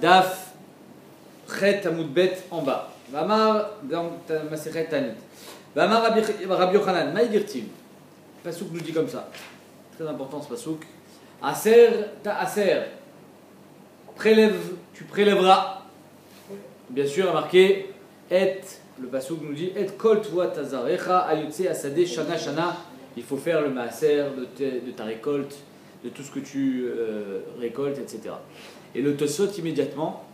Daf Chet Amud Bet en bas. Vamar dans Masechet Tanit. Vamar Rabbi Yochanan, Maïdirtim. Pasouk nous dit comme ça. Très important ce pasouk. Aser ta aser. Prélève, tu prélèveras. Bien sûr, marqué et. Le pasouk nous dit et kol tvoat tazarecha ayutse asade shana shana. Il faut faire le maaser de ta récolte, de tout ce que tu récoltes, etc. Et le tosot immédiatement,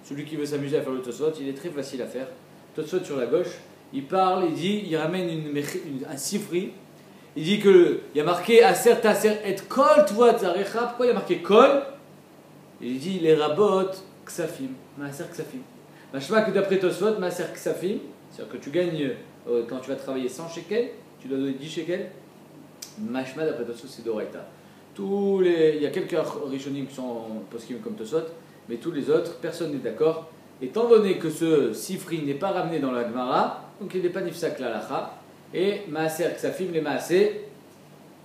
celui qui veut s'amuser à faire le tosot, il est très facile à faire. Tosot sur la gauche, il parle, il dit, il ramène un sifri. Il dit que il y a marqué aser taser et kol tvoat tazarecha. Pourquoi il y a marqué kol? Il dit les rabot ksafim, maaser ksafim. Machma que d'après Tosfot, maaser ksafim, c'est-à-dire que tu gagnes quand tu vas travailler 100 shekels, tu dois donner 10 shekels. Machma d'après Tosfot, c'est d'Oraita. Il y a quelques rishonim qui sont poskim comme Tosfot, mais tous les autres, personne n'est d'accord. Étant donné que ce sifri n'est pas ramené dans la Gemara, donc il n'est pas nifsak l'alacha, et maaser ksafim, les maaser,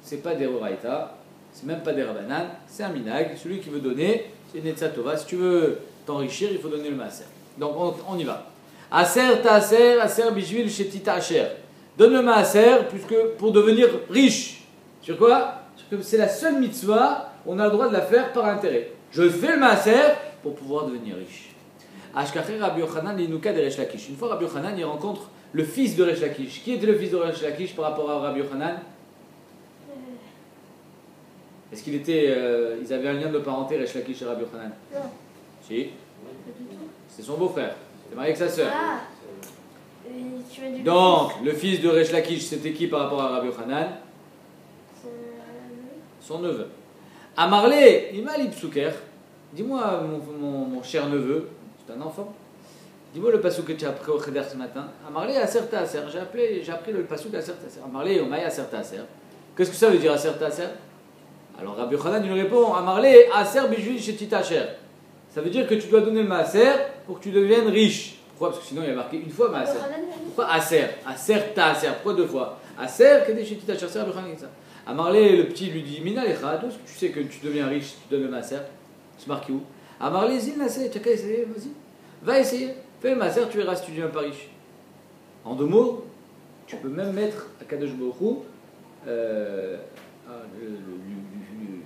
c'est pas des Oraita, c'est même pas des Rabanan, c'est un minag. Celui qui veut donner, c'est Netzatova. Si tu veux t'enrichir, il faut donner le maaser. Donc on y va. Aser ta'aser, aser bijvil shetita asher. Donne le maaser pour devenir riche. Sur quoi? Sur que c'est la seule mitzvah, on a le droit de la faire par intérêt. Je fais le maaser pour pouvoir devenir riche. Ashkacher Rabbi Yochanan l'inuka de Resh Lakish. Une fois Rabbi Yochanan, il rencontre le fils de Resh Lakish. Qui était le fils de Resh Lakish par rapport à Rabbi Yochanan? Est-ce qu'il était, ils avaient un lien de parenté, Resh Lakish et Rabbi Yochanan? Non. Si. C'est son beau-frère. C'est marié avec sa sœur. Ah. Donc, le fils de Resh Lakish, c'était qui par rapport à Rabbi Yochanan? Son neveu. Amarlé, Imal Ipsuker. Dis-moi, mon cher neveu, c'est un enfant. Dis-moi le pasuk que tu as appris au Cheder ce matin. Amarlé Aser Ta'aser. J'ai appris le pasuk Aser Ta'aser. Amarlé Omay Aser Ta'aser. Qu'est-ce que ça veut dire Aser Ta'aser? Alors Rabbi Yochanan, il lui répond Amarlé Aser Bijvil Shetita Asher. Ça veut dire que tu dois donner le maaser pour que tu deviennes riche. Pourquoi? Parce que sinon il y a marqué une fois maaser. Pourquoi aser? Aser ta'aser. Pourquoi deux fois? Aser, qu'est-ce que tu t'as cherché? Amarlé, le petit lui dit Mina lecha, d'où est-ce que tu sais que tu deviens riche si tu donnes le maaser? C'est marqué où? Amarlé, zil nasser, tu as qu'à essayer, vas-y. Va essayer. Fais le maaser, tu verras si tu deviens pas riche. En deux mots, tu peux même mettre à Kadosh Baruch Hu,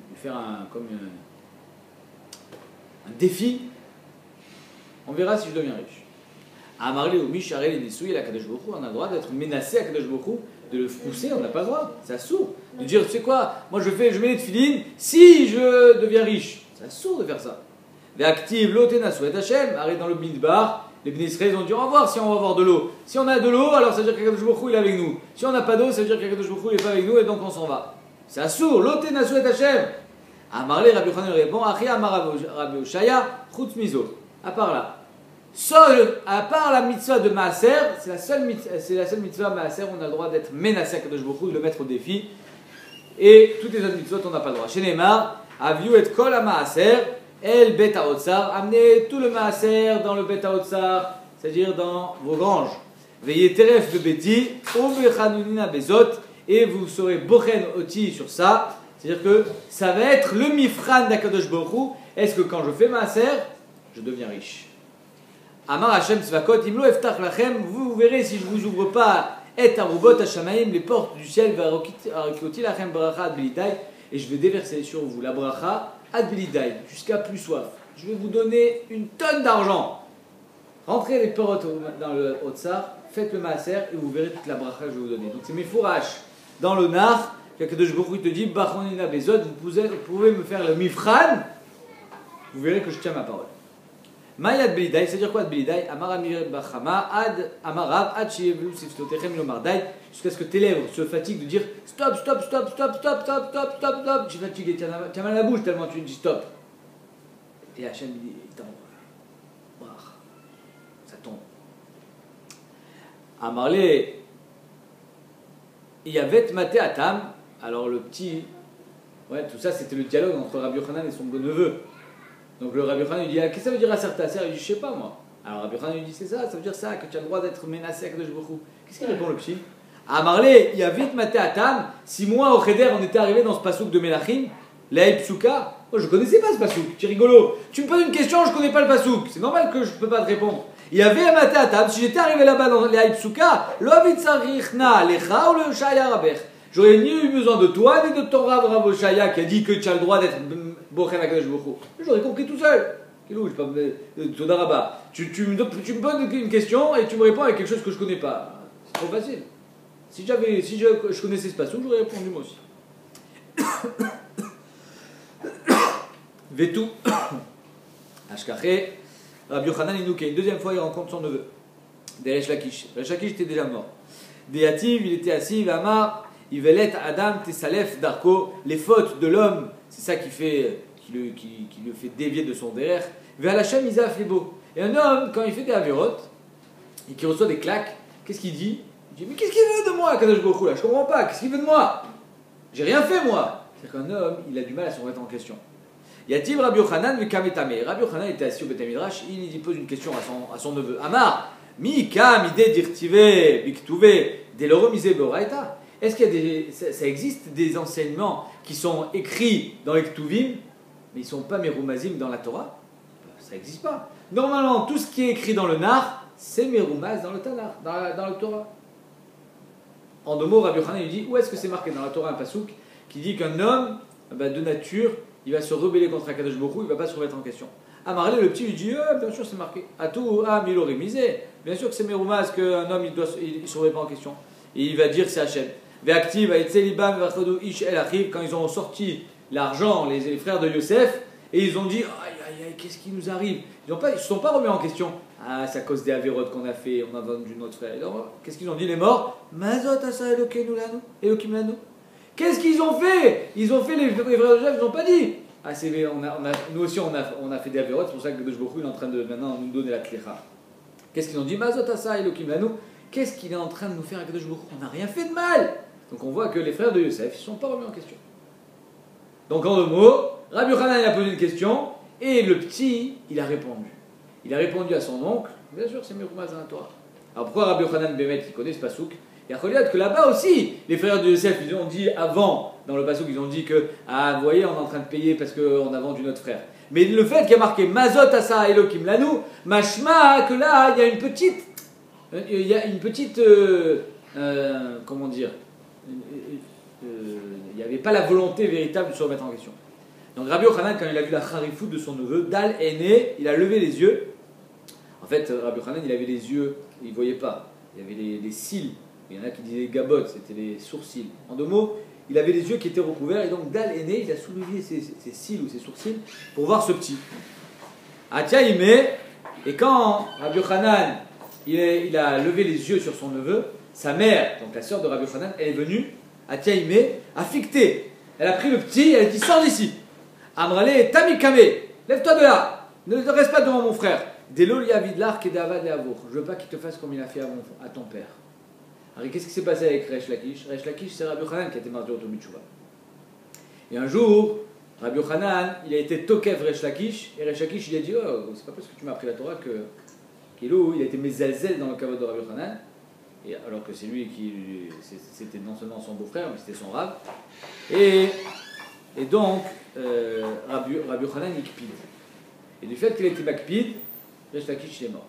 lui faire un défi, on verra si je deviens riche. Amarlé ou Misharel et Nisouy, la Kadosh Baruch Hu, on a le droit d'être menacé à Kadosh Baruch Hu, de le pousser, on n'a pas le droit, c'est sourd. De dire, tu sais quoi, moi je mets les tefilines si je deviens riche. C'est sourd de faire ça. Active l'otena souhait Hachem, arrête dans le midbar, les Bnei Israël ont dit, on va voir si on va avoir de l'eau. Si on a de l'eau, alors ça veut dire qu'Akadosh Baruch Hu il est avec nous. Si on n'a pas d'eau, ça veut dire qu'Akadosh Baruch Hu il n'est pas avec nous et donc on s'en va. C'est sourd, l'otena souhait Hachem. Amarlé, Rabbi Yochanan répond, Achi Amar Rabbi Oshaya, Chutz Mizo. À part là. Seul, à part la mitzvah de Maaser, c'est la seule mitzvah Maaser, on a le droit d'être menacé à Kadosh Baruch Hu, de le mettre au défi. Et toutes les autres mitzvot, on n'a pas le droit. Chez Neymar, Aviu et Kol à Maaser, El Bet Haotzar, amenez tout le Maaser dans le Bet Haotzar, c'est-à-dire dans vos granges. Veillez Teref de Beti, Obechanunina Bezot, et vous serez Bochen Oti sur ça. C'est-à-dire que ça va être le mifran d'Akadosh Baruch Hu. Est-ce que quand je fais maaser, je deviens riche? Amar Hashem Tzvakot, Imlo Eftach Lachem, vous verrez si je ne vous ouvre pas Et Arubot Hashamaim, les portes du ciel, Varakoti Lachem Bracha Ad Belidai, et je vais déverser sur vous la bracha Ad Belidai, jusqu'à plus soif. Je vais vous donner une tonne d'argent. Rentrez les portes dans le Otsar, faites le maaser, et vous verrez toute la bracha que je vais vous donner. Donc c'est mes fourraches dans le nar. Kadosh Baruch Hu te dit, Bachonina Bezot, vous pouvez me faire le mifran, vous verrez que je tiens ma parole. Mayad Belidai, c'est-à-dire quoi Ad Belidai? Amaramir Bachama, Ad Amarav, Ad Shiyevlu Siftotechem Lomardai, jusqu'à ce que tes lèvres se fatiguent de dire stop, stop, stop, stop, stop, stop, stop, stop, stop, je suis fatigué, tu as mal à la bouche tellement tu dis stop. Et Hachem dit, ça tombe. Amarlé, Yavet Maté Atam. Alors le petit, tout ça c'était le dialogue entre Rabbi Yochanan et son beau neveu. Donc le Rabbi Yochanan lui dit, qu'est-ce que ça veut dire Aser Ta'aser? Il dit, je sais pas moi. Alors Rabbi Yochanan lui dit, c'est ça veut dire ça, que tu as le droit d'être menacé à Kadosh Baruch Hu. Qu'est-ce qu'il répond le petit? Amarlé, il y a vite maté Atam, si moi au Cheder on était arrivé dans ce pasouk de Melachim, la Ipsuka, Moi, je connaissais pas ce pasouk. Tu es rigolo. Tu me poses une question, je connais pas le pasouk. C'est normal que je peux pas te répondre. Il y avait un matin, si j'étais arrivé là-bas dans les Haïtsuka, l'Ovitzarichna, Lecha ou le Shaya Rabech. J'aurais ni eu besoin de toi, ni de ton Rav Oshaya qui a dit que tu as le droit d'être Bochen Akadosh Baruch Hu. J'aurais compris tout seul. Kilou, je pas Todaraba. Tu me poses une question et tu me réponds avec quelque chose que je connais pas. C'est trop facile. Si je connaissais ce pasouk, j'aurais répondu moi aussi. Vetou. Ashkaché. Rabbi Yochanan Inouké, une deuxième fois, il rencontre son neveu. Des Resh Lakish. Resh Lakish était déjà mort. Des Yativ, il était assis, Vamar, Ivelet Adam Tessalef Darko. Les fautes de l'homme, c'est ça qui le fait dévier de son derrière. Vers la Isaf Lebo. Et un homme, quand il fait des avérotes, et qu'il reçoit des claques, qu'est-ce qu'il dit? Il dit, mais qu'est-ce qu'il veut de moi, Kadosh Baruch Hu, là? Je comprends pas, qu'est-ce qu'il veut de moi? J'ai rien fait, moi. C'est-à-dire qu'un homme, il a du mal à se remettre en question. Yativ Rabbi Yochanan Vekametame. Rabbi Yochanan était assis au Beth Midrash, il pose une question à son neveu. Amar, mi kam ide dirtive biktuve deloremise beoraita. Est-ce qu'il y a ça existe des enseignements qui sont écrits dans les Ktuvim, mais ils ne sont pas merumazim dans la Torah? Ça n'existe pas. Normalement, tout ce qui est écrit dans le Nar, c'est merumaz dans le Tanakh, dans le Torah. En deux mots, Rabbi Yochanan lui dit, où est-ce que c'est marqué dans la Torah un pasouk qui dit qu'un homme, de nature, il va se rebeller contre Akadosh Baruch Hu, il ne va pas se remettre en question. Amarlé, le petit, lui dit, bien sûr c'est marqué. Atou, miloré misé. Bien sûr que c'est merumaz qu'un homme, il ne se remet pas en question. Et il va dire que c'est Hachem. Ve'aktiv, ha'etzelibam, v'achadou, ish el achiv, quand ils ont sorti l'argent, les frères de Yosef, et ils ont dit, aïe, qu'est-ce qui nous arrive? Ils ne se sont pas remis en question. Ah, c'est à cause des avérotes qu'on a fait, on a vendu notre frère. Qu'est-ce qu'ils ont dit, les morts? Mazot asa Elokim lanu. Qu'est-ce qu'ils ont fait? Ils ont fait les frères de Joseph, ils n'ont pas dit. Ah, nous aussi, on a fait des avérotes, c'est pour ça que Kadosh Baruch Hu est en train de maintenant nous donner la klecha. Qu'est-ce qu'ils ont dit? Mazot asa Elokim lanu. Qu'est-ce qu'il est en train de nous faire avec Kadosh Baruch Hu? On n'a rien fait de mal. Donc on voit que les frères de Yosef, ils ne sont pas remis en question. Donc en deux mots, Rabbi Yochanan a posé une question, et le petit, il a répondu. Il a répondu à son oncle, bien sûr c'est merumaz dans la Torah. Alors pourquoi Rabbi Yochanan Bémet, il connaît ce pasouk? Il y a Choliat que là-bas aussi, les frères de Yosef, ils ont dit avant, dans le pasouk, ils ont dit que, ah, vous voyez, on est en train de payer parce qu'on a vendu notre frère. Mais le fait qu'il y a marqué Mazot asa Elokim lanu, mashma, que là, il y a une petite, comment dire, il n'y avait pas la volonté véritable de se remettre en question. Donc Rabbi Yochanan, quand il a vu la charifout de son neveu, Dal est né, il a levé les yeux. En fait, Rabbi Yochanan, il avait les yeux, il ne voyait pas. Il y avait les cils. Il y en a qui disaient gabot, c'était les sourcils. En deux mots, il avait les yeux qui étaient recouverts, et donc Dal est né, il a soulevé ses cils ou ses sourcils pour voir ce petit. Atia il met, et quand Rabbi Yochanan, il a levé les yeux sur son neveu, sa mère, donc la sœur de Rabbi Yochanan, elle est venue, Atia il met, a ficté. Elle a pris le petit, elle a dit sors d'ici. Amrale, Tamikame, lève-toi de là, ne reste pas devant mon frère. Delo liavidlar kedavad leavour. Je veux pas qu'il te fasse comme il a fait à ton père. Alors qu'est-ce qui s'est passé avec Resh Lakish? Resh Lakish, c'est Rabbi Yochanan qui a été martyr au Tomitchouva. Et un jour, Rabbi Yochanan, il a été tokev Resh Lakish, et Resh Lakish, il a dit, oh, c'est pas parce que tu m'as appris la Torah que Kilou, il a été mezalzel dans le kavod de Rabbi Yochanan, et alors que c'est lui c'était non seulement son beau-frère, mais c'était son rab. Et donc, Rabbi Yochanan, il kpid. Et du fait qu'il était makpid, Resh Lakish est mort.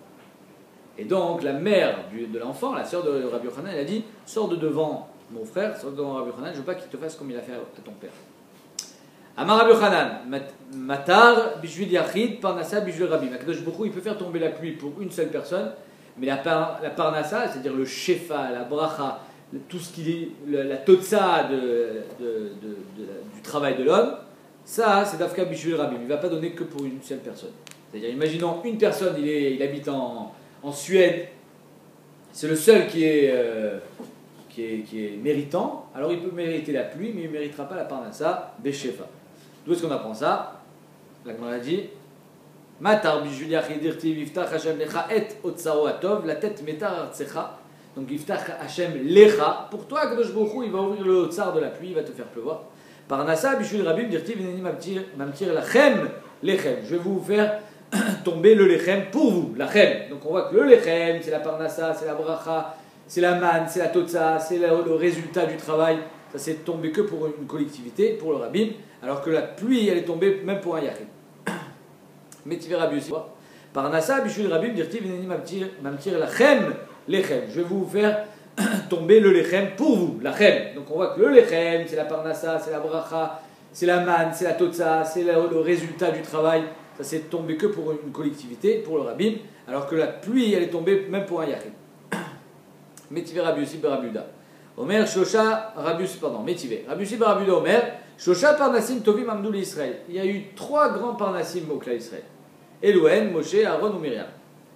Et donc, la mère de l'enfant, la sœur de Rabbi Yochanan, elle a dit, sors de devant mon frère, sors de devant Rabbi Yochanan, je veux pas qu'il te fasse comme il a fait à ton père. Amar Rabbi Yochanan, matar bishvil yachid, parnassa bishvil rabbi. Akadosh Baruch Hu, il peut faire tomber la pluie pour une seule personne, mais la parnassa, c'est-à-dire le shefa, la bracha, tout ce qui est la totsa du travail de l'homme, ça, c'est dafka bishvil rabbi. Il ne va pas donner que pour une seule personne. C'est-à-dire, imaginons une personne, il habite en Suède, c'est le seul qui est méritant, alors il peut mériter la pluie, mais il ne méritera pas la parnassa beshefa. D'où est-ce qu'on apprend ça? La Gemara dit Matar bijul yachidirti viftach Hashem lecha et otsaro atov la tête metar artsecha. Donc viftach Hashem lecha. Pour toi, Kadosh Baruch Hu, il va ouvrir le otsar de la pluie, il va te faire pleuvoir. Parnassa bijul rabim dirti vineni mamtir lachem lechem. Je vais vous faire tomber le lechem pour vous, lachem. Donc on voit que le lechem, c'est la parnassa, c'est la bracha, c'est la manne, c'est la totsa, c'est le résultat du travail Ça s'est tombé que pour une collectivité, pour le rabbin, alors que la pluie, elle est tombée même pour un yachid. Métivé Rabbi aussi. Parnassa, Bishul Rabbim, dirti, veneni mamtir lachem, lechem. Je vais vous faire tomber le lechem pour vous, lachem. Donc on voit que le lechem, c'est la parnassa, c'est la bracha, c'est la manne, c'est la totsa, c'est le résultat du travail. Ça s'est tombé que pour une collectivité, pour le rabbin, alors que la pluie, elle est tombée même pour un yachid. Métivé Rabbi aussi, Berabuda. Omer, Shosha, Métivé. Rabbi aussi, Berabuda, Omer, Shosha Parnassim Tovim Amdou l'Israël. Il y a eu 3 grands Parnassim au clan Israël. Elohen, Moshe, Aaron ou Myriam.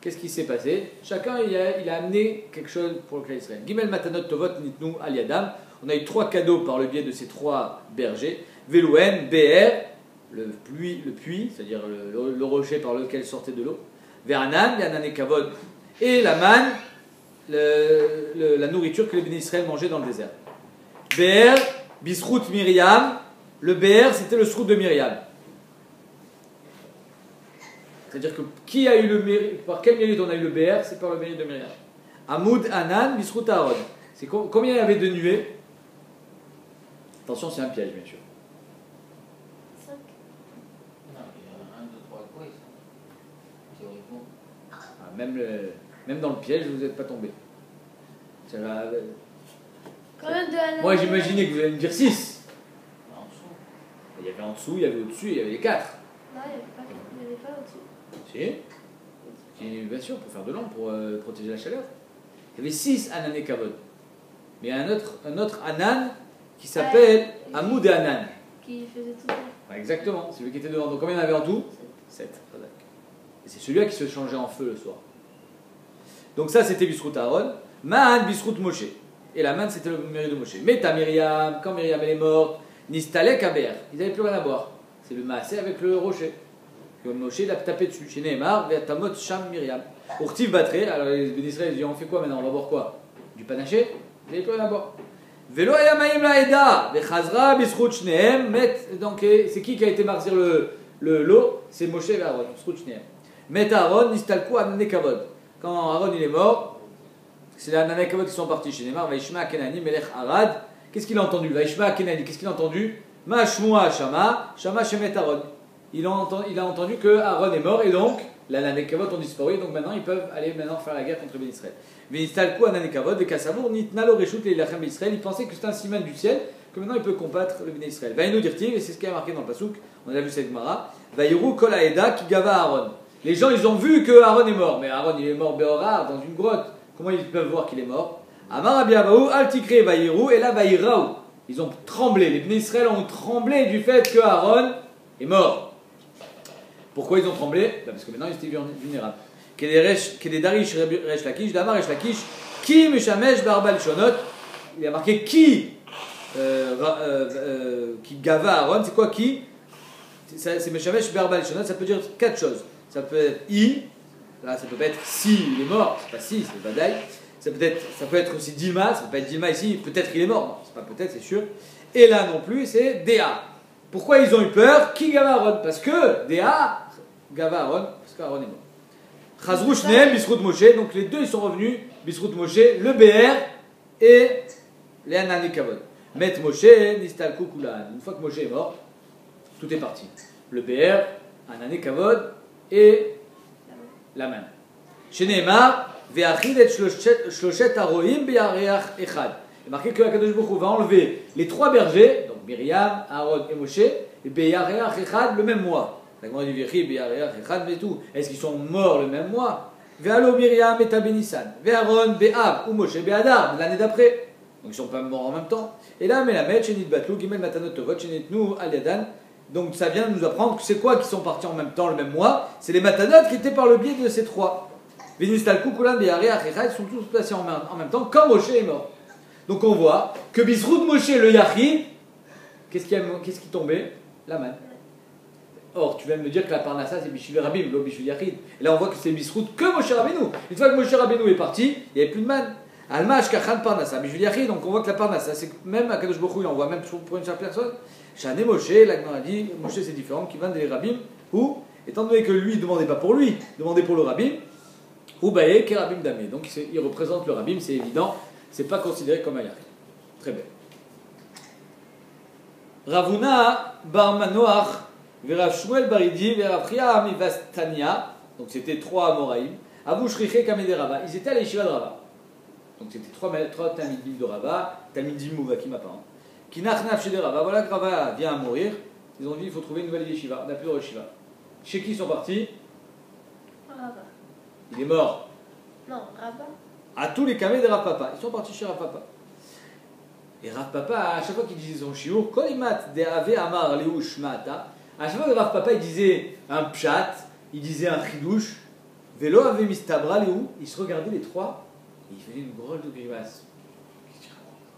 Qu'est-ce qui s'est passé? Chacun il a amené quelque chose pour le clan Israël. Gimel Matanot Tovot Nitnu Al Yadam. On a eu 3 cadeaux par le biais de ces 3 bergers. Velouen, Be'er, le puits, c'est-à-dire le rocher par lequel sortait de l'eau. Veranan, Yanan et Kavod. Et la manne, la nourriture que les bénis Israël mangeaient dans le désert. Be'er, Bisrout Myriam. Le Be'er, c'était le srout de Myriam. C'est-à-dire que qui a eu le mérite, par quel mérite on a eu le BR, c'est par le mérite de Myriam. Amoud Anan, Bisrout Aaron. C'est combien il y avait de nuées? Attention, c'est un piège, bien sûr. 5. Non, il y a 1, 2, 3 quoi, ils sont théoriquement. Même dans le piège, vous n'êtes pas tombé. Combien de Hanan? Moi, j'imaginais que vous allez me dire 6. En dessous. Il y avait en dessous, il y avait au-dessus, il y avait les 4. Non, il n'y avait pas au-dessus. Si, bien sûr, pour faire de l'ombre, pour protéger la chaleur. Il y avait 6 Anan et Kavod. Mais il y a un autre Anan qui s'appelle Amoud et Anan. Qui faisait tout ça. Ouais, exactement, c'est lui qui était devant. Donc combien il y en avait en tout? 7. Et c'est celui-là qui se changeait en feu le soir. Donc ça, c'était Bisrout Aaron. Man, Bisrout Moshe. Et la manne, c'était le mérite de Moshe. Mais ta Myriam, quand Myriam elle est morte, Nistalek Aber, ils n'avaient plus rien à boire. C'est le maasé avec le rocher. Comme Moshe, il a tapé dessus. Chez Nehemar, Ve'atamot Sham Myriam. Urtiv Batré, alors les bénisraëls ils disent on fait quoi maintenant? On va boire quoi? Du panaché? Ils n'avaient plus rien à boire. Velo Ayamaim Laeda, Vechazra, Bisrout Shnehem, Met. Donc c'est qui a été martyr l'eau? C'est Moshe et Aaron, Bisrout Shnehem. Met Aaron, Nistalku, Amne Kavod. Quand Aaron il est mort, c'est les Amne Kavod qui sont partis chez Nehemar, Vaishma Kenani, Melech Arad. Qu'est-ce qu'il a entendu? Vaishma Kenani, qu'est-ce qu'il a entendu? Ma Shmua Shama, Shama Shemet Aaron. Il a entendu que Aaron est mort et donc les Ananekavot ont disparu, donc maintenant ils peuvent aller faire la guerre contre Ben Israël. Vinistalku Ananekavot, et Kassavour, Nitnalo Reshut et Ilachem Israël, ils pensaient que c'était un siman du ciel, que maintenant il peut combattre le Ben Israël. Vaïnou dirtiv, et c'est ce qui est marqué dans le Pasuk, on a vu cette Gemara, Vaïrou Kol Aeda qui gava Aaron. Les gens ils ont vu que Aaron est mort, mais Aaron il est mort Béorar dans une grotte. Comment ils peuvent voir qu'il est mort? Amar Abiavaou, Altikre Vaïrou, et là Vaïraou. Ils ont tremblé, les Ben Israël ont tremblé du fait que Aaron est mort. Pourquoi ils ont tremblé? Parce que maintenant ils étaient vulnérables. Kededarish Resh Lakish, Damar Resh Lakish, Ki Meshamesh Barbal Shonot. Il a marqué qui gava Aaron. C'est quoi qui? C'est Meshamesh Barbal Shonot. Ça peut dire 4 choses. Ça peut être I, là ça peut pas être si il est mort, c'est pas si, c'est pas d'ail. Ça peut être aussi Dilma, ça peut pas être Dilma ici, peut-être qu'il est mort. Non, c'est pas peut-être, c'est sûr. Et là non plus, c'est Déa. Pourquoi ils ont eu peur? Qui gava Aaron? Parce que Déa gava Aaron, parce qu'Aaron est mort. Chazrou Shneem, Bisrout Moshe, donc les deux ils sont revenus, Bisrout Moshe, le BR et les Anani Kavod. Met Moshe, Nistalku Kulan. Une fois que Moshe est mort, tout est parti. Le BR, Anani Kavod et la main. Chez Nehemar, Ve'achid et Shloshet Aroim Be'areach Echad. Il est marqué que Akadosh Baruch Hu va enlever les 3 bergers, donc Myriam, Aaron et Moshe, et Be'areach Echad le même mois. La grande du Virchi, Be'areach Echad et tout. Est-ce qu'ils sont morts le même mois? Ve'alo Myriam et Tabenissan. Ve'Aaron Be'av ou Moshe Be'adar, l'année d'après. Donc ils ne sont pas morts en même temps. Et là, Melamed, Chenit Batlou, Gimel Matanot Tovot, Chenitnu Al Yadan. Donc ça vient de nous apprendre que c'est quoi qui sont partis en même temps le même mois? C'est les Matanot qui étaient par le biais de ces 3. Venistalku, Kulan, Be'areach Echad sont tous placés en même temps quand Moshe est mort. Donc on voit que Bisrout Moshe le Yachid, qu'est-ce qui tombait? La manne. Or, tu viens de me dire que la Parnassa c'est Bishul Rabim, l'eau Bishul Yachid. Et là on voit que c'est Bisrout que Moshe Rabbeinu. Une fois que Moshe Rabbeinu est parti, il n'y avait plus de manne. Alma Ashkachan Parnassa, Bishul Yachid. Donc on voit que la Parnassa, c'est même à Kadosh Baruch Hu, il envoie même pour une seule personne. Shane Moshe, l'Agman a dit, Moshe c'est différent, qui vient des Rabim, ou, étant donné que lui ne demandait pas pour lui, il demandait pour le Rabim, ou Baye, qui est Rabim Damé. Donc il représente le Rabim, c'est évident. C'est pas considéré comme un Yachid. Très bien. Ravuna bar Manoach, Verav Shmuel baridi, Verav Chia Mivastania, donc c'était 3 Amoraïm, Abu Shriche Kamede Rava, ils étaient à l'Yeshiva de Rava. Donc c'était 3 Talmidim de Rava, Talmidim Mouvakim apparemment. Qui nachnaf chez des Rava, voilà que Rava vient à mourir, ils ont dit il faut trouver une nouvelle Yeshiva, on n'a plus de Yeshiva. Chez qui ils sont partis? Rabat. Il est mort. Non, Rabat. À tous les camés de Rav Papa, ils sont partis chez Rav Papa. Et Rav Papa, à chaque fois qu'il disait son shiur, Kolimat de Ave Amar Leush Mata, à chaque fois que Rav Papa il disait un pshat, il disait un chidouche, Velo Ave Mistabra Leu, ils se regardaient les trois, et il faisait une drôle de grimace. Il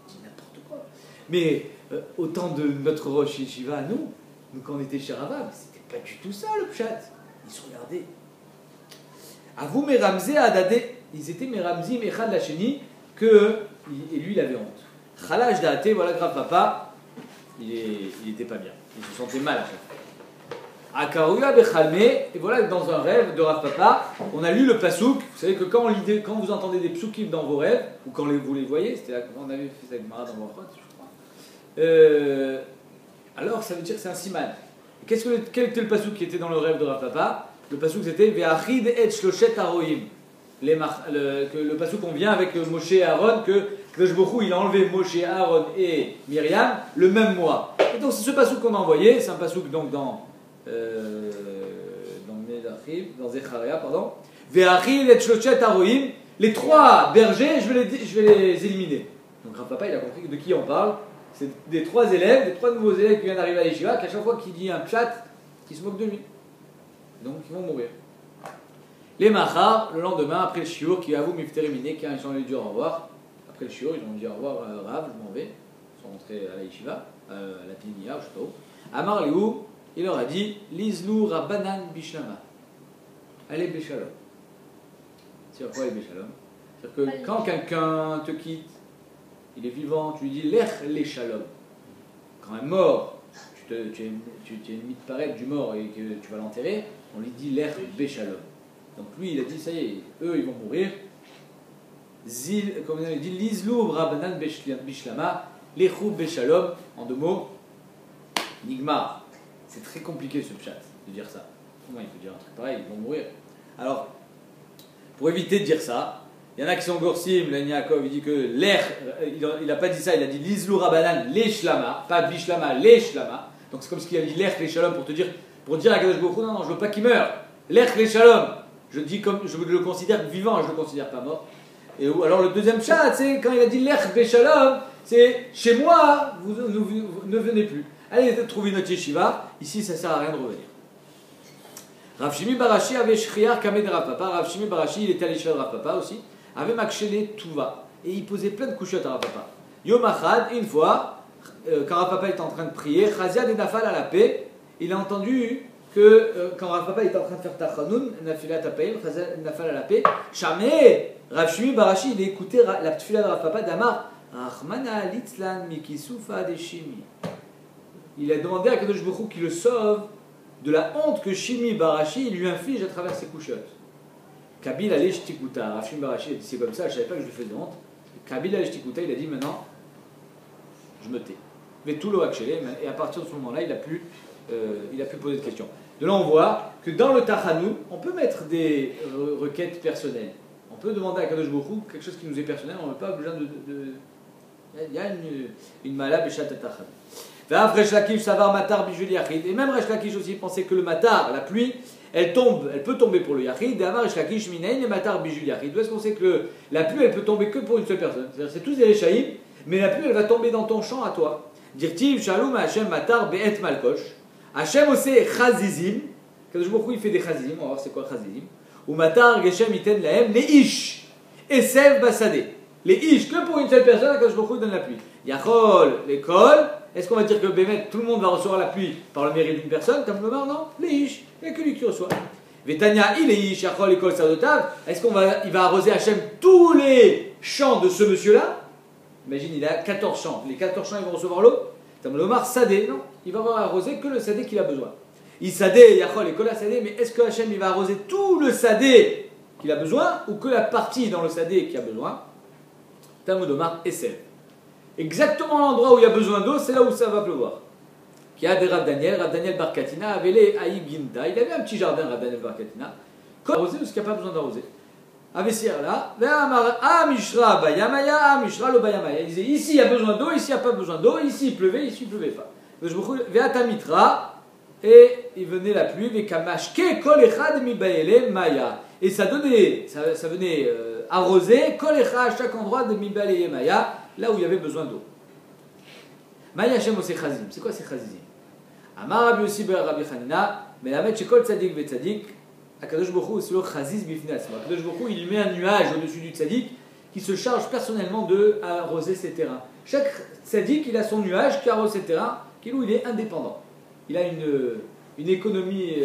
dit n'importe quoi. Mais au temps de notre Rosh Yeshiva, nous quand on était chez Rava, c'était pas du tout ça le pshat. Ils se regardaient. Avou Meramze Adade, ils étaient Meramzim Echad Lacheni, et lui il avait honte. Khalaj Date, voilà grave papa, il était pas bien, il se sentait mal à chaque fois. Akaruya Bechalme, et voilà que dans un rêve de Rav Papa, on a lu le pasouk. Vous savez que quand vous entendez des psukim dans vos rêves, ou quand vous les voyez, c'était là qu'on avait fait ça avec Mara dans vos rêves, je crois. Alors ça veut dire que c'est un siman. Quel était le pasouk qui était dans le rêve de Rav Papa? Le pasouk c'était Ve'achid et shloshet haroim. Le pasouk qu'on vient avec Moshe et Aaron, que Kadosh Baruch Hu, il a enlevé Moshe, Aaron et Myriam le même mois. Et donc c'est ce pasouk qu'on a envoyé, c'est un pasouk donc dans Zecharia, pardon. Ve'achid et shloshet haroim. Les 3 bergers, je vais les éliminer. Donc Rav Papa il a compris de qui on parle. C'est des 3 élèves, des 3 nouveaux élèves qui viennent d'arriver à l'Yeshiva, qu'à chaque fois qu'il dit un pshat, ils se moquent de lui. Donc ils vont mourir. Les Machar, le lendemain, après le shiur, qui avoue Mifterimine, qui ils ont dit au revoir. Après le shiur, ils ont dit au revoir, Rav, je m'en vais. Ils sont rentrés à la Yeshiva, à la Piniya, je sais pas où. Amar Liu, il leur a dit Lizlu Rabbanan Bishlama. Allez Béchalom. C'est quoi les Béchalom? C'est-à-dire que quand quelqu'un te quitte, il est vivant, tu lui dis Lech les Shalom. Quand un mort, tu es ennemi de paraître du mort et que tu vas l'enterrer, on lui dit Lech Béchalom. Donc lui, il a dit, ça y est, eux, ils vont mourir. Comme on avait dit, Lizlou Rabbanan Bishlama, Lechou Beshalom, en 2 mots, Nigmar. C'est très compliqué ce pshat, de dire ça. Comment il peut dire un truc pareil, ils vont mourir. Alors, pour éviter de dire ça, il y en a qui sont gorsim, le Yaakov, il dit que l'air, il n'a pas dit ça, il a dit Lizlou Rabbanan Leshlama, pas Bishlama, Leshlama. Donc c'est comme ce qu'il a dit l'air Leshalom pour dire à Kadosh Baruch Hu, non, je veux pas qu'il meure. L'air Leshalom. Je dis comme je le considère vivant, je ne le considère pas mort. Et alors le deuxième chat, c'est quand il a dit l'ech beshalom, c'est chez moi, vous ne venez plus. Allez trouver notre yeshiva, ici ça ne sert à rien de revenir. Rav Shimi Barashi avait shriar kamed Rav Papa. Rav Shimi Barashi, il était à l'yeshiva de Rav Papa aussi, avait makshele tuva, et il posait plein de couchottes à Rav Papa. Yom Achad, une fois, quand Rav Papa était en train de prier, Chazia de Nafal à la paix, il a entendu que quand Rav Papa était en train de faire Tachanoun, Nafilat Apayim, Nafal à la paix, Chamé, Rav Shimi Barashi, il a écouté la tefila de Rav Papa d'Amar, Rahmana Litzlan Mikisufa de Shimi. Il a demandé à Kadosh Baruch Hu qu'il le sauve de la honte que Shimi Barashi lui inflige à travers ses couchottes. Kabil allait Shtikuta. Rav Shimi Barashi a dit c'est comme ça, je ne savais pas que je lui faisais honte. Kabil allait Shtikuta, il a dit maintenant, je me tais. Mais tout le Hakshele, et à partir de ce moment-là, il a pu poser de questions. De là, on voit que dans le Tachanoun, on peut mettre des requêtes personnelles. On peut demander à Kadosh Baruch Hu quelque chose qui nous est personnel, on n'a pas besoin de... Il y a une malab et chat Tachanoun. Et même Resh Lakish aussi pensait que le matar, la pluie, elle peut tomber pour le Yachid. D'Amar Resh Lakish Minayin et matar bijul Yachid. D'où est-ce qu'on sait que la pluie, elle peut tomber que pour une seule personne? C'est-à-dire c'est tous des Rechaïm, mais la pluie, elle va tomber dans ton champ à toi. Dirtiv Shalom Hashem matar be'et malkosh. Hashem aussi chazizim. Kadosh Baruch Hu il fait des chazizim. On va voir c'est quoi chazizim. Ou matar geshem iten lahem les ish. Esev basade. Les ish que pour une seule personne, Kadosh Baruch Hu donne la pluie. Yachol l'école. Est-ce qu'on va dire que Bémet, tout le monde va recevoir la pluie par le mérite d'une personne? Comme le mar, non. Les ish. Il n'y a que lui qui reçoit. Vetania il est ish. Yachol l'école sadotav. Est-ce il va arroser Hashem tous les champs de ce monsieur-là? Imagine, il a 14 champs. Les 14 champs, ils vont recevoir l'eau. Comme le mar sadé, non. Il va avoir arrosé que le sadé qu'il a besoin. Il sadé, yachol et kola sadé, mais est-ce que Hachem il va arroser tout le sadé qu'il a besoin ou que la partie dans le sadé qui a besoin? Talmud Omar Esel. Exactement l'endroit où il y a besoin d'eau, c'est là où ça va pleuvoir. qui a des Rav Daniel Bar Katina avait les Aïb Ginda, il avait un petit jardin, Rav Daniel Bar Katina, comme arrosé parce qu'il n'y a pas besoin d'arroser. Avec là, Mishra Bayamaya, Mishra lo Bayamaya. Il disait ici il y a besoin d'eau, ici il n'y a pas besoin d'eau, ici il pleuvait, ici il ne pleuvait pas. Veata Mitra, et il venait la pluie, Vekamashke Kol Echad Mibaele Maya. Et ça donnait, ça venait arroser Kol Echad à chaque endroit de Mibaele Maya, là où il y avait besoin d'eau. Maya Shem Ose Chazim. C'est quoi ces Chazim? Amar Rabbi Yossi ber Rabbi Chanina, mais la mettre chez Kol Tzadik ve Tzadik. Akadosh Baruch Hu, c'est le Chaziz Bifnei Atzmo. Akadosh Baruch Hu, il met un nuage au-dessus du Tzadik qui se charge personnellement de arroser ses terrains. Chaque Tzadik, il a son nuage qui arrose ses terrains, qui lui, il est indépendant. Il a une économie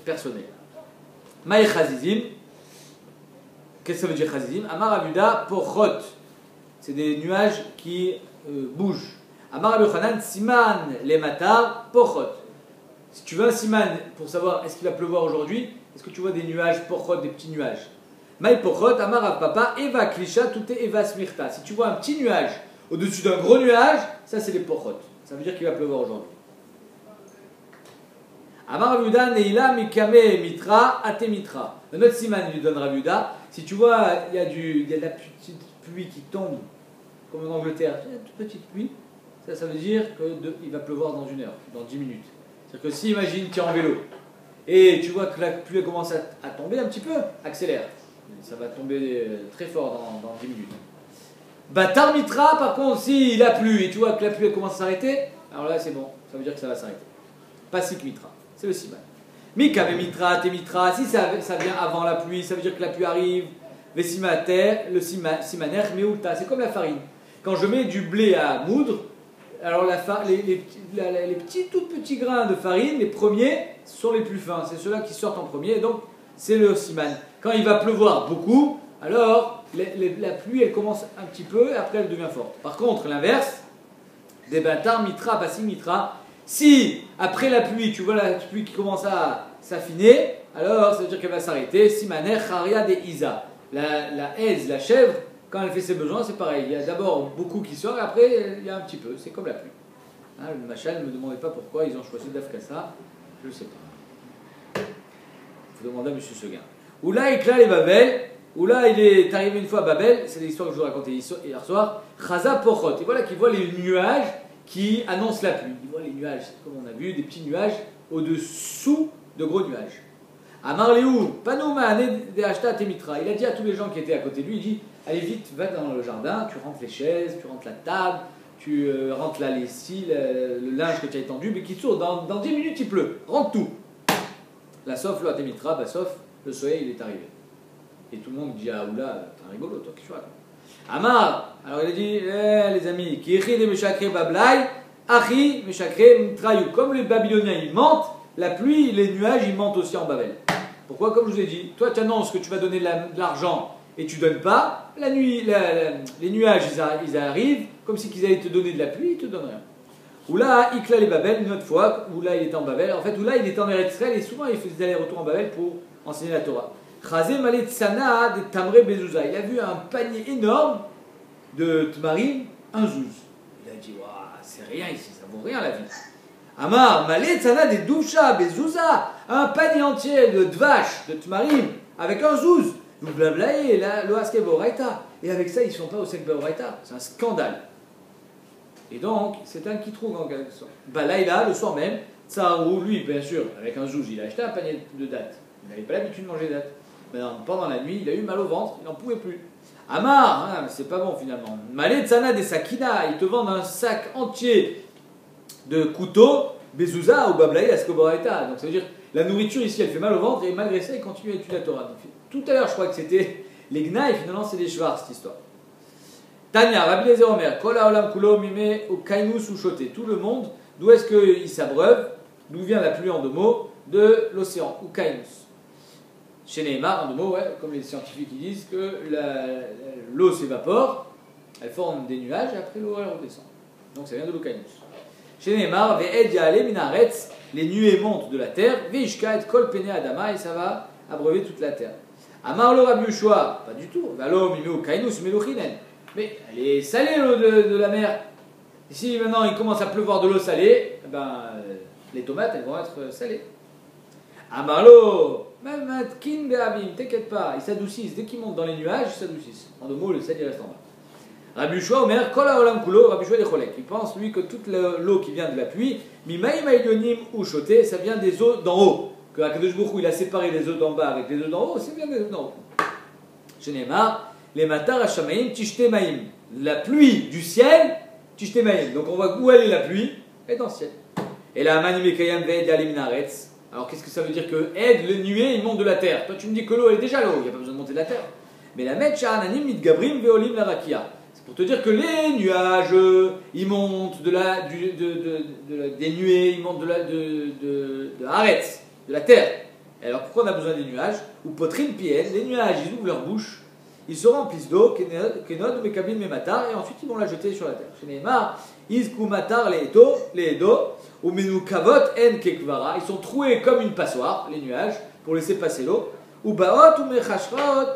personnelle. Maï Chazizim. Qu'est-ce que ça veut dire Chazizim? Amar Abuda Pochot. C'est des nuages qui bougent. Amar Rabbi Yochanan, Siman les matar Pochot. Si tu veux un siman pour savoir est-ce qu'il va pleuvoir aujourd'hui, est-ce que tu vois des nuages Pochot, des petits nuages? Maï Pochot, Amar Rav Papa, Eva Klisha, tout est Eva Smirta. Si tu vois un petit nuage au-dessus d'un gros nuage, ça c'est les Pochot. Ça veut dire qu'il va pleuvoir aujourd'hui. Amar Rav Yuda, Neila Mikame Mitra, Ate Mitra. Le notre siman lui donne Rav Yuda. Si tu vois, il y a de la petite pluie qui tombe, comme en Angleterre, une toute petite pluie. Ça veut dire qu'il va pleuvoir dans 1 heure, dans 10 minutes. C'est-à-dire que si, imagine, tu es en vélo, et tu vois que la pluie commence à tomber un petit peu, accélère. Ça va tomber très fort dans 10 minutes. Batar Mitra, par contre, s'il a plu, et tu vois que la pluie commence à s'arrêter, alors là c'est bon, ça veut dire que ça va s'arrêter. Pasik Mitra, c'est le siman. Mikame Mitra, Te Mitra, si ça vient avant la pluie, ça veut dire que la pluie arrive. Vesimater, le simaner, Meuta, c'est comme la farine. Quand je mets du blé à moudre, alors les tout petits grains de farine, les premiers, sont les plus fins. C'est ceux-là qui sortent en premier, donc c'est le siman. Quand il va pleuvoir beaucoup, alors la pluie, elle commence un petit peu, et après elle devient forte. Par contre, l'inverse, des bâtards, mitra, passi mitra, si après la pluie, tu vois la pluie qui commence à s'affiner, alors ça veut dire qu'elle va s'arrêter. Simaner, charia de isa. La aise, la chèvre, quand elle fait ses besoins, c'est pareil. Il y a d'abord beaucoup qui sortent, après il y a un petit peu. C'est comme la pluie. Hein, le Machal ne me demandez pas pourquoi ils ont choisi d'Afkassa. Je ne sais pas. Il faut demander à M. Seguin. Oula Ikla les Babel. Oula il est arrivé une fois à Babel. C'est l'histoire que je vous racontais hier soir. Chaza Pochot. Et voilà qu'il voit les nuages qui annoncent la pluie. Il voit les nuages, comme on a vu, des petits nuages au-dessous de gros nuages. Amar Léou, Panouma de Ashta Temitra. Il a dit à tous les gens qui étaient à côté de lui, il dit allez vite, va dans le jardin, tu rentres les chaises, tu rentres la table, tu rentres la lessive, le linge que tu as étendu, mais qui tourne, dans 10 minutes il pleut, rentre tout. La sauf le Temitra, bah sauf le soleil il est arrivé. Et tout le monde dit ah oula, t'es un rigolo toi, qu'est-ce que tu racontes? Amar, alors il a dit les amis, qui écrit des Meshakre Bablai, Achi Meshakre Mitrayu. Comme les Babyloniens ils mentent, la pluie, les nuages ils mentent aussi en Babel. Pourquoi? Comme je vous ai dit, toi tu annonces que tu vas donner de l'argent et tu ne donnes pas, la nuit, les nuages ils arrivent, comme si qu'ils allaient te donner de la pluie, ils te donnent rien. Oula, Ikla les Babel, une autre fois, Oula il était en Babel, en fait Oula il était en Eretz Israël et souvent il faisait des allers-retours en Babel pour enseigner la Torah. Chazé Malé Tsana de Tamre Bezouza, il a vu un panier énorme de Tmarim, un zouz. Il a dit, waouh, c'est rien ici, ça vaut rien la vie. Amar, Malé Tsana de Doucha Bezouza, un panier entier de Dvash, de Tmarim, avec un zouz. Vous blablaez, le Haske Baoraita. Et avec ça, ils ne sont pas au Sek Baoraita. C'est un scandale. Et donc, c'est un qui trouve en quelque sorte. Balaïla, le soir même, Tsarou, lui, bien sûr, avec un zouz, il a acheté un panier de dattes. Il n'avait pas l'habitude de manger des dattes. Mais pendant la nuit, il a eu mal au ventre, il n'en pouvait plus. Amar, hein, c'est pas bon finalement. Malé Tsana des Sakina, ils te vendent un sac entier de couteaux, Bezouza ou Bablaï à Skoboraita. Donc ça veut dire, la nourriture ici, elle fait mal au ventre et malgré ça, il continue à étudier la Torah. Donc, tout à l'heure, je crois que c'était les Gna et finalement, c'est les Shvar, cette histoire. Tanya, Rabbi Lezer Omer, Kola Olam Kulo Mime ou Kainus ou Choté. Tout le monde, d'où est-ce qu'il s'abreuve? D'où vient la pluie en 2 mots? De l'océan, ou Kainus. Chez Neymar, en 2 mots, ouais, comme les scientifiques ils disent que l'eau s'évapore, elle forme des nuages et après l'eau elle redescend. Donc ça vient de l'Okainus. Chez Neymar, Ve'ed Ya'ale Minaretz, les nuées montent de la terre, Ve'ishka et Kol Pene Adama, et ça va abreuver toute la terre. Amar le Rabbi Yoshua, pas du tout, Valo Mimeo Kainus Meluchinen. Mais elle est salée l'eau de la mer. Ici maintenant il commence à pleuvoir de l'eau salée, eh ben, les tomates, elles vont être salées. Amarlo, même Kin Be'avim, t'inquiète pas, ils s'adoucissent, dès qu'ils montent dans les nuages, ils s'adoucissent. En deux mots, le sel il reste en bas. Rabbi Yoshua Omer, Kol haolam kulo, Rabbi Yoshua Decholek. Il pense, lui, que toute l'eau qui vient de la pluie, Mimaïm Aïlionim ou Choté, ça vient des eaux d'en haut. Que Akadosh Baruch Hu, il a séparé les eaux d'en bas avec les eaux d'en haut, c'est bien des eaux d'en haut. Shenemar, les matar hashamaim tishte maïm. La pluie du ciel, tishte maïm. Donc on voit où elle est la pluie, elle est dans le ciel. Et la manimekayam ve'ed yalim naretz. Alors qu'est-ce que ça veut dire que aide le nuée, il monte de la terre. Toi tu me dis que l'eau elle est déjà l'eau, il n'y a pas besoin de monter de la terre. Mais la met sha'ananim mitgabrim ve'olim la rakia. C'est pour te dire que les nuages, ils montent des nuées, ils montent de Haaretz, de la terre. Et alors pourquoi on a besoin des nuages? Ou potrin piel, les nuages ils ouvrent leur bouche, ils se remplissent d'eau, kenod mekabin mematar, et ensuite ils vont la jeter sur la terre. Chez Neymar, izku matar les edo, ou menu kavot en kekvara, ils sont troués comme une passoire, les nuages, pour laisser passer l'eau. Ou baot ou mechashraot,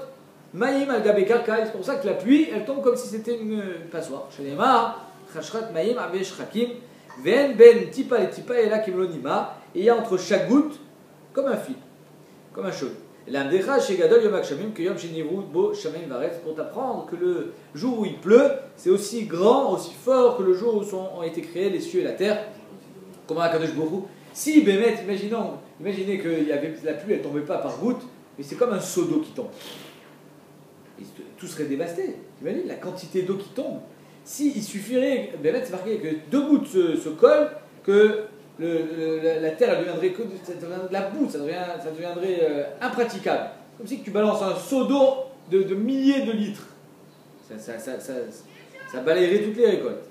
maïm al gabe karka, c'est pour ça que la pluie, elle tombe comme si c'était une passoire. Chez Neymar, chashrat maïm avesh chakim, ven ben tipa et tipa et la kimlonima, et il y a entre chaque goutte, comme un fil, comme un cheveu. Pour t'apprendre que le jour où il pleut, c'est aussi grand, aussi fort que le jour où ont été créés les cieux et la terre. Comment Akadosh Baruch Hu, si Bémet, imaginez que la pluie elle tombait pas par goutte, mais c'est comme un seau d'eau qui tombe. Et tout serait dévasté. T'imagines la quantité d'eau qui tombe. Si il suffirait, Bémet c'est marqué que 2 gouttes se collent, que la terre elle deviendrait que de la boue, ça deviendrait impraticable. Comme si tu balances un seau d'eau de milliers de litres. Ça balayerait toutes les récoltes.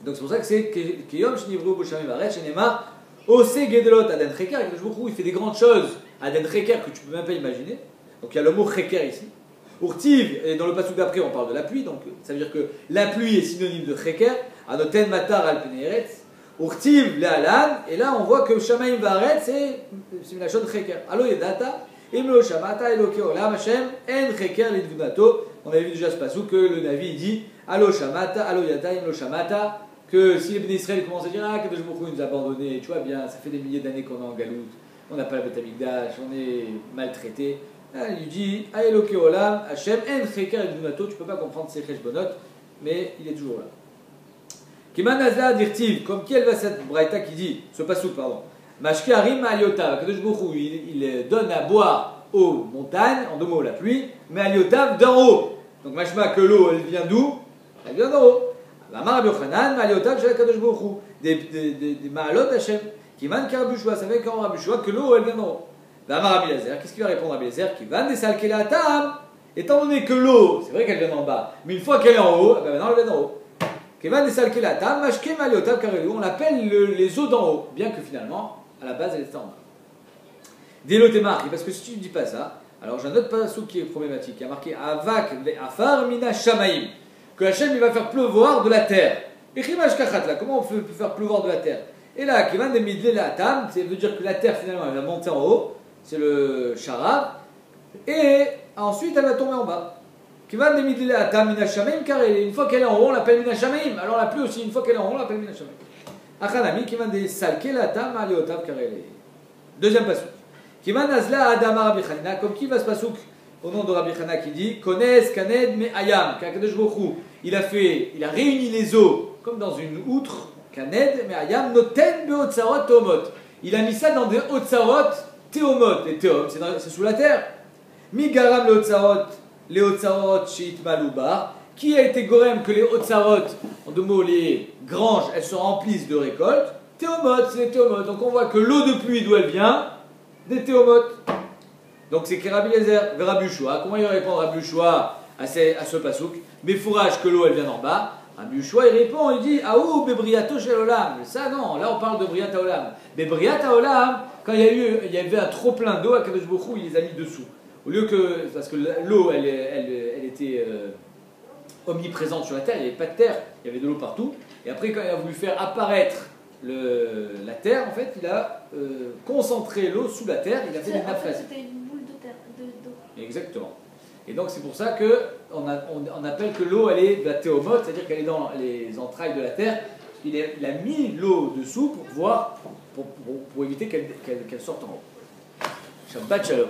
Donc c'est pour ça que c'est Kiyom Shnivru Boshami Varet Shenema Ose Gedelot Aden Cheker. Il fait des grandes choses Aden Cheker que tu peux même pas imaginer. Donc il y a le mot Cheker ici. Urtiv, et dans le passage d'après on parle de la pluie, donc ça veut dire que la pluie est synonyme de Cheker. Anoten Matar Al Peneretz. Urtiv Le'alan, et là on voit que Shamaim Varet c'est une lachon Cheker. Alo Yedata, Imlo Shamata Eloke Olam Hashem En Cheker Lidvunato. On avait vu déjà ce passage que le Navi dit Alo Shamata, Alo Yata, Imlo Shamata, que si les bénis Israël commencent à dire ah Kadosh Baruch Hu nous a abandonnés, tu vois bien, ça fait des milliers d'années qu'on est en galoute, on n'a pas la Beth Amikdash, on est maltraité. Il lui dit Eloke Olam Hashem En Cheker Lidvunato, tu peux pas comprendre ces cheshbonot, mais il est toujours là. Kiman Azla Dirtiv, comme qui elle va cette braïta qui dit, ce passage pardon, Mashke Harim Aliotav, Kadosh Baruch Hu, il donne à boire aux montagnes, en deux mots la pluie, mais Aliotav d'en haut. Donc mashma que l'eau elle vient d'où? Elle vient d'en haut. La Mar Rabbi Yochanan, Aliotav Shel Kadosh Baruch Hu, des Ma'alot Hashem. Kiman Rabbi Yoshua, ça fait quand Rabbi Yoshua que l'eau elle vient d'en haut. La Mar Rabbi Eliezer, qu'est-ce qu'il va répondre Rabbi Eliezer? Qui va desalker la tam, étant donné que l'eau, c'est vrai qu'elle vient d'en bas, mais une fois qu'elle est en haut, ben maintenant elle vient d'en haut. Kivan desalker la tam, mashke Aliotav Karelu, on appelle les eaux d'en haut, bien que finalement, à la base elle était en bas. Déloté marqué, parce que si tu ne dis pas ça, alors j'ai un autre passage qui est problématique. Il y a marqué Avak ve'afar mina shamaim, que Hachem il va faire pleuvoir de la terre. Et comment on peut faire pleuvoir de la terre? Et là, Kivan de midle la tam, ça veut dire que la terre finalement elle va monter en haut, c'est le charab, et ensuite elle va tomber en bas. Kivan de midle la tam mina shamaim, car une fois qu'elle est en haut, on l'appelle mina shamaim. Alors la pluie aussi, une fois qu'elle est en haut, on l'appelle mina shamaim. Achanami, Kivan de salke la tam aliotav karele. Deuxième passage. Kiman Azla Adama Rabbi Chanina, comme qui va se passer au nom de Rabbi Chana qui dit Kones Kaned Me Ayam, qu'Akadosh Baruch Hu, il a réuni les eaux comme dans une outre, Kaned Me Ayam, Noten Beotzarot Teomot. Il a mis ça dans des Otzarot Teomot. Les Teom, c'est sous la terre. Mi Garam les Otzarot Shit Maloubar. Qui a été Gorem que les Otzarot, en deux mots, les granges, elles se remplissent de récoltes? Teomot, c'est les Teomot. Donc on voit que l'eau de pluie, d'où elle vient? Des théomotes. Donc c'est que Rabbi Eliezer, Rabbi Yoshua. Comment il va répondre Rabbi Yoshua à ce pasouk? Mais fourrage que l'eau elle vient d'en bas. Rabbi Yoshua il répond, il dit Aou bebriato shel olam. Ça non, là on parle de briat haolam. Mais briat haolam, quand il y avait un trop plein d'eau, Akadosh Baruch Hu il les a mis dessous. Au lieu que, parce que l'eau elle était omniprésente sur la terre, il n'y avait pas de terre, il y avait de l'eau partout. Et après quand il a voulu faire apparaître la terre, en fait, il a concentré l'eau sous la terre, il a fait des nappes phréatiques. C'était une boule d'eau. Exactement. Et donc c'est pour ça qu'on appelle que l'eau, elle est de la théomote, c'est-à-dire qu'elle est dans les entrailles de la terre. Il a mis l'eau dessous pour pour éviter qu'elle sorte en haut. Shabbat Shalom.